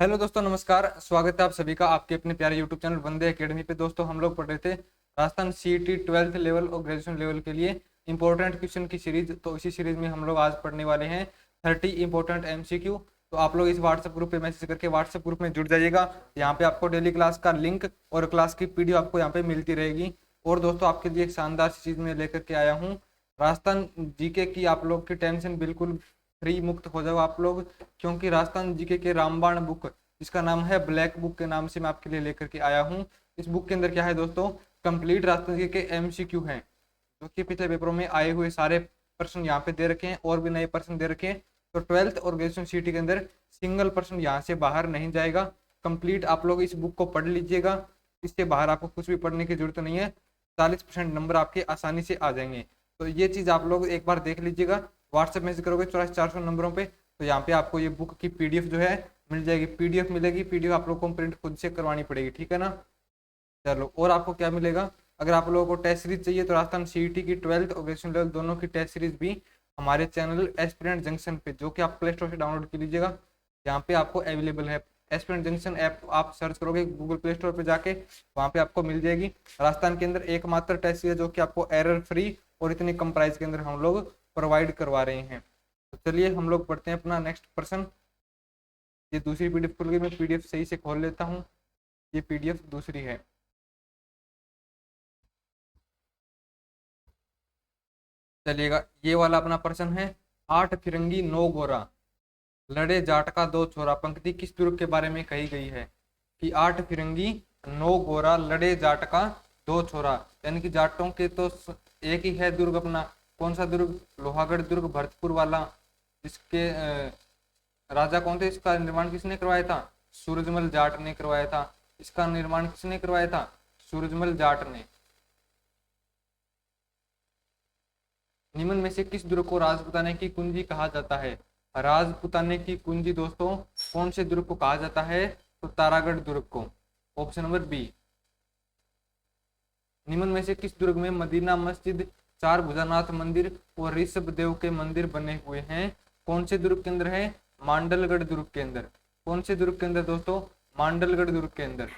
Hello दोस्तों, नमस्कार। स्वागत है आप सभी का आपके अपने प्यारे यूट्यूब चैनल वंदे एकेडमी पे। दोस्तों, हम लोग पढ़ रहे थे राजस्थान सीईटी 12th लेवल और ग्रेजुएशन लेवल के लिए इंपॉर्टेंट क्वेश्चन की सीरीज। तो इसी सीरीज में हम लोग आज पढ़ने वाले हैं 30 इंपॉर्टेंट एमसीक्यू। तो आप लोग इस व्हाट्सएप ग्रुप पे मैसेज करके व्हाट्सएप ग्रुप में जुड़ जाइएगा। यहाँ पे आपको डेली क्लास का लिंक और क्लास की पीडीएफ आपको यहाँ पे मिलती रहेगी। और दोस्तों, आपके लिए एक शानदार सी चीज में लेकर के आया हूँ। राजस्थान जीके की आप लोग की टेंशन बिल्कुल फ्री मुक्त हो जाओ आप लोग, क्योंकि राजस्थान जीके के रामबाण बुक, जिसका नाम है ब्लैक बुक के नाम से मैं आपके लिए लेकर के आया हूँ। इस बुक के अंदर क्या है दोस्तों, कंप्लीट राजस्थान जीके के एमसीक्यू हैं, जो कि पिछले पेपरों में आए हुए सारे प्रश्न यहाँ पे दे रखे हैं और भी नए प्रश्न दे रखे हैं। तो 12th और ग्रेजुएशन सीटी के अंदर सिंगल प्रश्न यहाँ से बाहर नहीं जाएगा। कंप्लीट आप लोग इस बुक को पढ़ लीजिएगा। इससे बाहर आपको कुछ भी पढ़ने की जरूरत नहीं है। 40% नंबर आपके आसानी से आ जाएंगे। तो ये चीज आप लोग एक बार देख लीजिएगा। व्हाट्सएप मैसेज करोगे 8400 नंबरों पे, तो यहाँ पे आपको ये बुक की पीडीएफ जो है मिल जाएगी। पीडीएफ मिलेगी, पीडीएफ आप लोग को प्रिंट खुद से करवानी पड़ेगी, ठीक है ना। चलो, और आपको क्या मिलेगा, अगर आप लोगों को टेस्ट सीरीज चाहिए तो राजस्थान सीईटी की 12th और ग्रेजुएशन लेवल दोनों की टेस्ट सीरीज भी हमारे चैनल एस्पिरेंट जंक्शन पे, जो कि आप प्ले स्टोर से डाउनलोड कर लीजिएगा, यहाँ पे आपको अवेलेबल है। एस्पिरेंट जंक्शन ऐप आप सर्च करोगे गूगल प्ले स्टोर पे जाके, वहाँ पे आपको मिल जाएगी। राजस्थान के अंदर एकमात्र टेस्ट सीरीज जो कि आपको एरर फ्री और इतनी कम प्राइस के अंदर हम लोग प्रोवाइड करवा रहे हैं। तो चलिए हम लोग पढ़ते हैं अपना नेक्स्ट पर्सन। ये दूसरी पीडीएफ खुल गई, मैं पीडीएफ सही से खोल लेता हूँ। ये पीडीएफ दूसरी है। चलिएगा, ये वाला अपना प्रश्न है। 8 फिरंगी 9 गोरा, लड़े जाट का 2 छोरा। पंक्ति किस दुर्ग के बारे में कही गई है कि 8 फिरंगी 9 गोरा लड़े जाट का 2 छोरा, यानी कि जाटों के तो एक ही है दुर्ग अपना। कौन सा दुर्ग? लोहागढ़ दुर्ग, भरतपुर वाला। जिसके राजा कौन थे, इसका निर्माण किसने करवाया था? सूरजमल जाट ने करवाया था। इसका निर्माण किसने करवाया था? सूरजमल जाट ने। निम्न में से किस दुर्ग को राजपुताने की कुंजी कहा जाता है? राजपुताने की कुंजी दोस्तों कौन से दुर्ग को कहा जाता है? तो तारागढ़ दुर्ग को। Option number B. निम्न में से किस दुर्ग में मदीना मस्जिद, चार भुजानाथ मंदिर और ऋषभ देव के मंदिर बने हुए हैं? कौन से दुर्ग के अंदर है? मांडलगढ़ दुर्ग के अंदर। कौन से दुर्ग के अंदर दोस्तों? मांडलगढ़ दुर्ग के अंदर।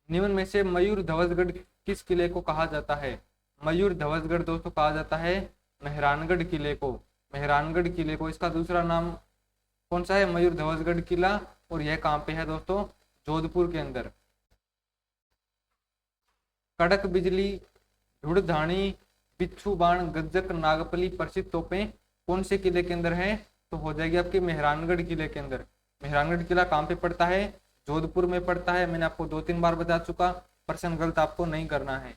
निम्न में से मयूर ध्वजगढ़ किस किले को कहा जाता है? मयूर ध्वजगढ़ दोस्तों कहा जाता है मेहरानगढ़ किले को। मेहरानगढ़ किले को। इसका दूसरा नाम कौन सा है? मयूर ध्वजगढ़ किला। और यह कहाँ पे है दोस्तों? जोधपुर के अंदर। कड़क बिजली, धुड़धानी, बिच्छू बाण, गज्जक, नागफली प्रसिद्ध तोपें कौन से किले के अंदर है? तो हो जाएगी आपके मेहरानगढ़ किले के अंदर। मेहरानगढ़ किला कहाँ पे पड़ता है? जोधपुर में पड़ता है। मैंने आपको 2-3 बार बता चुका, प्रश्न गलत आपको नहीं करना है।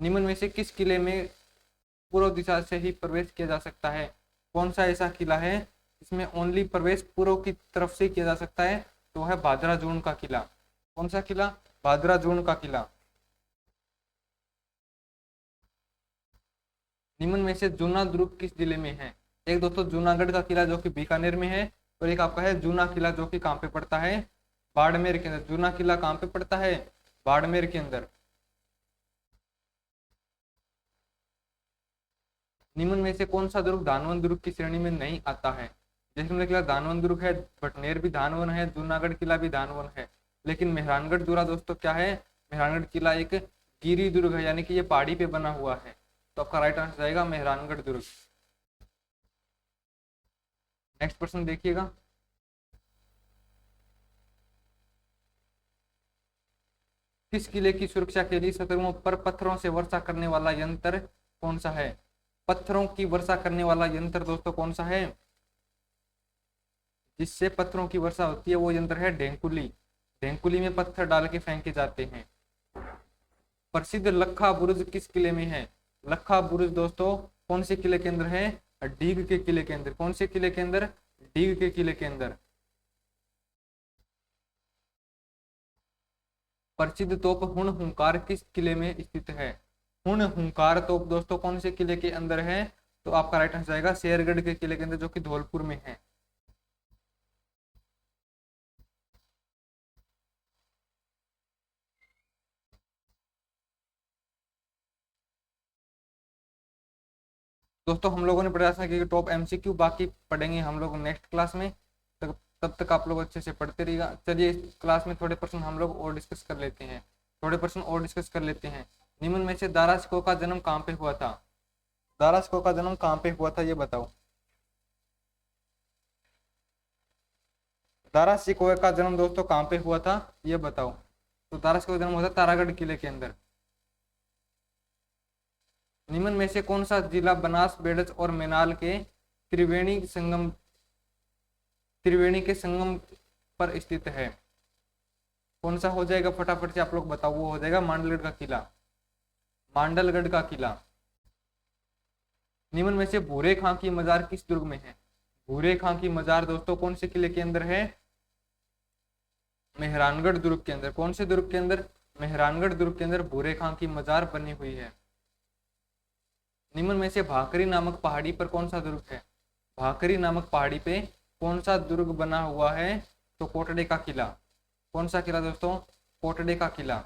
निम्न में से किस किले में पूर्व दिशा से ही प्रवेश किया जा सकता है? कौन सा ऐसा किला है इसमें ओनली प्रवेश पूर्व की तरफ से किया जा सकता है? तो है भादरा जून का किला। कौन सा किला? भादरा जून का किला। निम्न में से जूना दुर्ग किस जिले में है? एक दोस्तों जूनागढ़ का किला जो कि बीकानेर में है, और एक आपका है जूना किला जो कि कहाँ पे पड़ता है? बाड़मेर के अंदर। जूना किला कहाँ पे पड़ता है? बाड़मेर के अंदर। निम्न में से कौन सा दुर्ग धानवन दुर्ग की श्रेणी में नहीं आता है? जैसलमेर किला धानवन दुर्ग है, भटनेर भी धानवन है, जूनागढ़ किला भी धानवन है, लेकिन मेहरानगढ़ दुर्ग दोस्तों क्या है? मेहरानगढ़ किला एक गिरी दुर्ग है, यानी कि ये पहाड़ी पे बना हुआ है। तो आपका राइट आंसर जाएगा मेहरानगढ़ दुर्ग। नेक्स्ट प्रश्न देखिएगा। किस किले की सुरक्षा के लिए शत्रुओं पर पत्थरों से वर्षा करने वाला यंत्र कौन सा है? पत्थरों की वर्षा करने वाला यंत्र दोस्तों कौन सा है? जिससे पत्थरों की वर्षा होती है वो यंत्र है ढेंकुली। ढेंकुली में पत्थर डाल के फेंके जाते हैं। प्रसिद्ध लखा बुरुज किस किले में है? लखा बुरुज दोस्तों कौन से किले के अंदर है? डीग के किले के अंदर। कौन से किले के अंदर? डीग के किले के अंदर। प्रसिद्ध तोप हुण हुंकार किस किले में स्थित है? हुण हुंकार तोप दोस्तों कौन से किले के अंदर है? तो आपका राइट आंसर जाएगा शेरगढ़ के किले के अंदर, जो कि धौलपुर में है। दोस्तों, हम लोगों ने प्रयास किया कि टॉप एमसीक्यू, बाकी पढ़ेंगे हम लोग नेक्स्ट क्लास में। तब तब तक आप लोग अच्छे से पढ़ते रहिएगा। चलिए इस क्लास में थोड़े प्रश्न हम लोग और डिस्कस कर लेते हैं, निम्न में से दारा शिकोह का जन्म कहाँ पे हुआ था? दारा शिकोह का जन्म कहाँ पे हुआ था ये बताओ। दारा शिकोह का जन्म दोस्तों कहाँ पे हुआ था ये बताओ। तो दारा शिकोह का जन्म हुआ था तारागढ़ किले के अंदर। निम्न में से कौन सा जिला बनास, बेडज और मैनाल के त्रिवेणी के संगम पर स्थित है? कौन सा हो जाएगा फटाफट से आप लोग बताओ। वो हो जाएगा मांडलगढ़ का किला, मांडलगढ़ का किला। निम्न में से भूरे खां की मजार किस दुर्ग में है? भूरे खां की मजार दोस्तों कौन से किले के अंदर है? मेहरानगढ़ दुर्ग के अंदर। कौन से दुर्ग के अंदर? मेहरानगढ़ दुर्ग के अंदर भूरे खां की मजार बनी हुई है। निम्न में से भाकरी नामक पहाड़ी पर कौन सा दुर्ग है? भाकरी नामक पहाड़ी पे कौन सा दुर्ग बना हुआ है? तो कोटड़े का किला। कौन सा किला दोस्तों? कोटड़े का किला।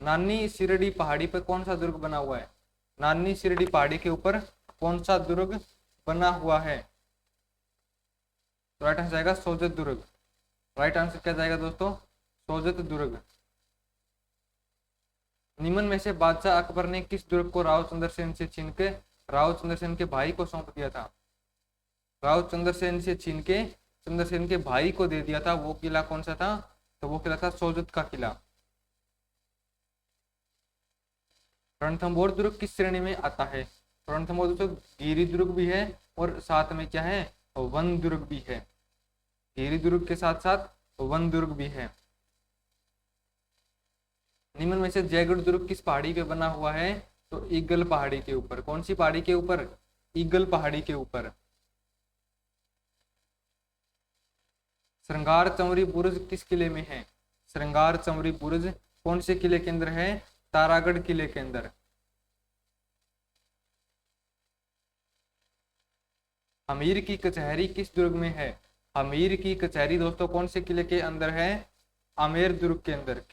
नानी शिरडी पहाड़ी पर कौन सा दुर्ग बना हुआ है? नानी शिरडी पहाड़ी के ऊपर कौन सा दुर्ग बना हुआ है? तो राइट आंसर जाएगा सोजत दुर्ग। राइट आंसर क्या जाएगा दोस्तों? सोजत दुर्ग। निम्न में से बादशाह अकबर ने किस दुर्ग को राव चंद्रसेन से छीन के राव चंद्रसेन के भाई को सौंप दिया था? राव चंद्रसेन से छीन के चंद्रसेन के भाई को दे दिया था, वो किला कौन सा था? तो वो किला था सोजत का किला। रणथंभौर दुर्ग किस श्रेणी में आता है? रणथंभौर दोस्तों गिरी दुर्ग भी है और साथ में क्या है? वन दुर्ग भी है। गिरी दुर्ग के साथ साथ वन दुर्ग भी है। निम्न में से जयगढ़ दुर्ग किस पहाड़ी पे बना हुआ है? तो ईगल पहाड़ी के ऊपर। कौन सी पहाड़ी के ऊपर? ईगल पहाड़ी के ऊपर। श्रृंगार चंवरी बुर्ज किस किले में है? श्रृंगार चंवरी बुर्ज कौन से किले के अंदर है? तारागढ़ किले के अंदर। हमीर की कचहरी किस दुर्ग में है? हमीर की कचहरी दोस्तों कौन से किले के अंदर है? आमेर दुर्ग के अंदर।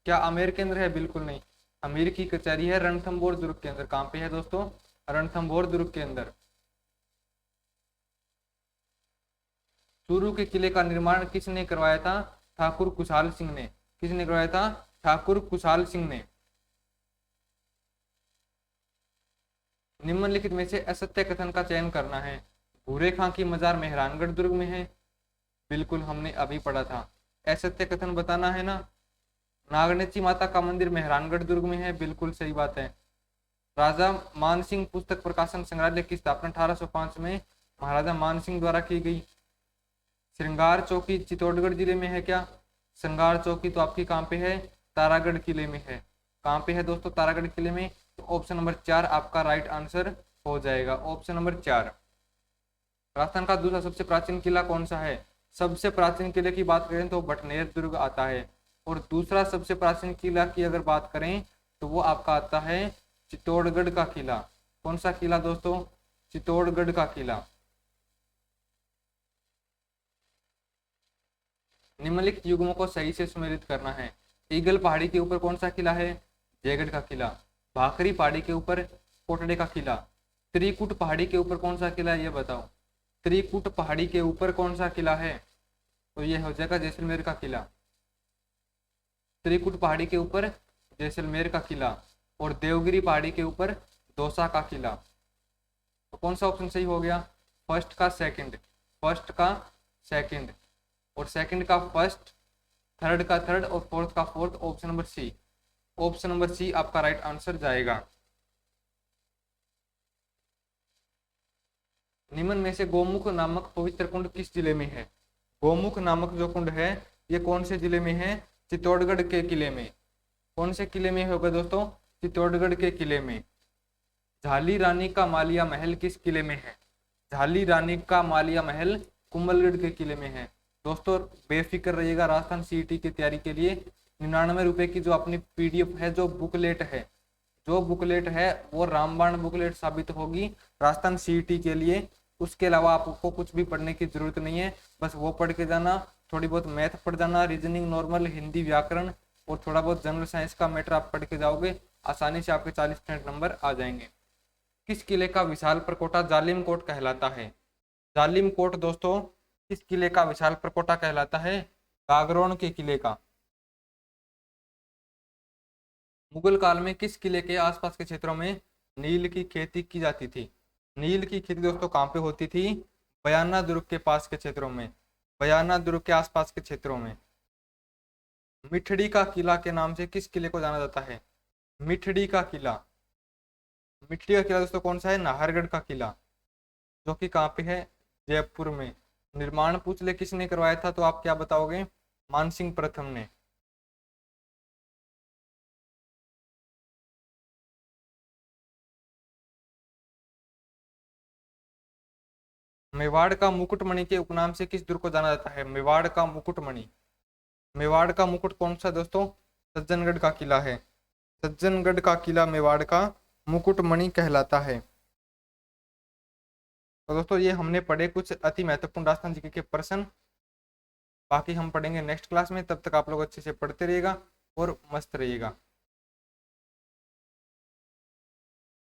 क्या आमेर के अंदर है? बिल्कुल नहीं। हमीर की कचहरी है रणथंभौर दुर्ग के अंदर। कहां पे है दोस्तों? रणथंभौर दुर्ग के अंदर। चूरू के किले का निर्माण किसने करवाया था? ठाकुर कुशाल सिंह ने। किसने करवाया था? ठाकुर कुशाल सिंह ने। निम्नलिखित में से असत्य कथन का चयन करना है। भूरे खां की मजार मेहरानगढ़ दुर्ग में है, बिल्कुल हमने अभी पढ़ा था। असत्य कथन बताना है ना। नागनेची माता का मंदिर मेहरानगढ़ दुर्ग में है, बिल्कुल सही बात है। राजा मानसिंह पुस्तक प्रकाशन संग्रहालय की स्थापना 1805 में महाराजा मानसिंह द्वारा की गई। श्रृंगार चौकी चित्तौड़गढ़ जिले में है क्या? श्रृंगार चौकी तो आपकी कहाँ पे है? तारागढ़ किले में है। कहाँ पे है दोस्तों? तारागढ़ किले में। तो ऑप्शन नंबर 4 आपका राइट आंसर हो जाएगा। Option number 4। राजस्थान का दूसरा सबसे प्राचीन किला कौन सा है? सबसे प्राचीन किले की बात करें तो बटनेर दुर्ग आता है। और दूसरा सबसे प्राचीन किला की अगर बात करें तो वो आपका आता है चित्तौड़गढ़ का किला। कौन सा किला दोस्तों? चित्तौड़गढ़ का किला। निम्नलिखित युग्मों को सही से सुमेलित करना है। ईगल पहाड़ी के ऊपर कौन सा किला है? जयगढ़ का किला। भाकरी पहाड़ी के ऊपर कोटड़े का किला। त्रिकुट पहाड़ी के ऊपर कौन सा किला है ये बताओ। त्रिकुट पहाड़ी के ऊपर कौन सा किला है? तो ये हो जाएगा जैसलमेर का किला। त्रिकुट पहाड़ी के ऊपर जैसलमेर का किला और देवगिरी पहाड़ी के ऊपर दौसा का किला। तो कौन सा ऑप्शन सही हो गया? फर्स्ट का सेकंड, फर्स्ट का सेकंड और सेकंड का फर्स्ट, थर्ड का थर्ड और फोर्थ का fourth. Option number C. Option number C आपका राइट आंसर जाएगा। निम्न में से गोमुख नामक पवित्र कुंड किस जिले में है? गोमुख नामक जो कुंड है ये कौन से जिले में है? चित्तौड़गढ़ के किले में। कौन से किले में होगा दोस्तों? चित्तौड़गढ़ के किले में। झाली रानी का मालिया महल किस किले में है? झाली रानी का मालिया महल कुंभलगढ़ के किले में है। दोस्तों बेफिक्र रहिएगा, राजस्थान सीईटी की तैयारी के लिए 99 रुपए की जो अपनी पीडीएफ है, जो बुकलेट है वो रामबाण बुकलेट साबित होगी राजस्थान सीईटी के लिए। उसके अलावा आपको कुछ भी पढ़ने की जरूरत नहीं है, बस वो पढ़ के जाना, थोड़ी बहुत मैथ पढ़ जाना, रीजनिंग, नॉर्मल, हिंदी, व्याकरण और थोड़ा बहुत जनरल साइंस का मैटर आप पढ़ के जाओगे, आसानी से आपके 40% नंबर आ जाएंगे। किस किले का विशाल परकोटा जालिम कोट कहलाता है? जालिम कोट दोस्तों किस किले का विशाल परकोटा कहलाता है? गागरोन के किले का। मुगल काल में किस किले के आसपास के क्षेत्रों में नील की खेती की जाती थी? नील की खेती दोस्तों कहाँ पे होती थी? बयाना दुर्ग के पास के क्षेत्रों में, बयाना दुर्ग के आसपास के क्षेत्रों में। मिठड़ी का किला के नाम से किस किले को जाना जाता है? मिठड़ी का किला। मिठड़ी का किला दोस्तों कौन सा है? नाहरगढ़ का किला, जो कि कहाँ पे है? जयपुर में। निर्माण पूछ ले किसने करवाया था, तो आप क्या बताओगे? मानसिंह प्रथम ने। मेवाड़ का मुकुटमणि के उपनाम से किस दुर्ग को जाना जाता है? मेवाड़ का मुकुटमणि। मेवाड़ का मुकुट कौन सा दोस्तों? सज्जनगढ़ का किला है। सज्जनगढ़ का किला मेवाड़ का मुकुटमणि कहलाता है। तो दोस्तों ये हमने पढ़े कुछ अति महत्वपूर्ण राजस्थान जीके के प्रश्न। बाकी हम पढ़ेंगे नेक्स्ट क्लास में, तब तक आप लोग अच्छे से पढ़ते रहिएगा और मस्त रहिएगा।